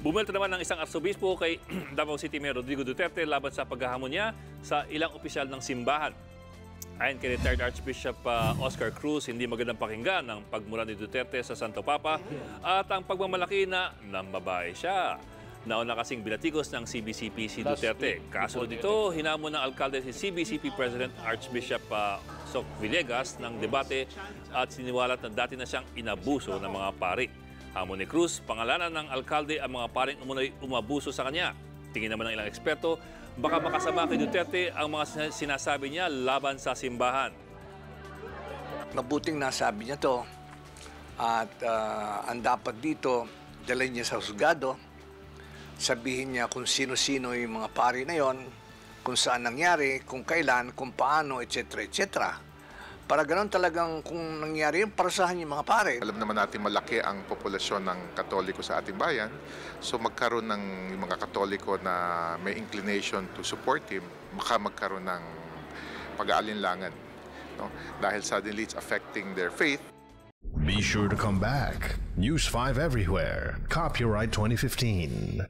Bumelta naman ng isang arsobispo kay Davao City Mayor Rodrigo Duterte laban sa paghahamon niya sa ilang opisyal ng simbahan. Ayon kay retired Archbishop Oscar Cruz, hindi magandang pakinggan ang pagmula ni Duterte sa Santo Papa at ang pagmamalaki na nambabae siya. Nauna kasing binatigos ng CBCP si Duterte. Kasunod dito, hinamon ng alkalde si CBCP President Archbishop Soc Villegas ng debate at siniwalat na dati na siyang inabuso ng mga pari. Hamon ni Cruz, pangalanan ng alkalde ang mga paring umunay umabuso sa kanya. Tingin naman ng ilang eksperto, baka makasama kay Duterte ang mga sinasabi niya laban sa simbahan. Mabuting nasabi niya to at ang dapat dito, dalhin niya sa husgado, sabihin niya kung sino-sino yung mga pari na yon, kung saan nangyari, kung kailan, kung paano, etc. etc. Para ganoon talagang kung nangyari yun, parasahan yung mga pare. Alam naman natin malaki ang populasyon ng Katoliko sa ating bayan. So magkaroon ng mga Katoliko na may inclination to support him, baka magkaroon ng pag-aalinlangan. No? Dahil suddenly it's affecting their faith. Be sure to come back. News 5 everywhere. Copyright 2015.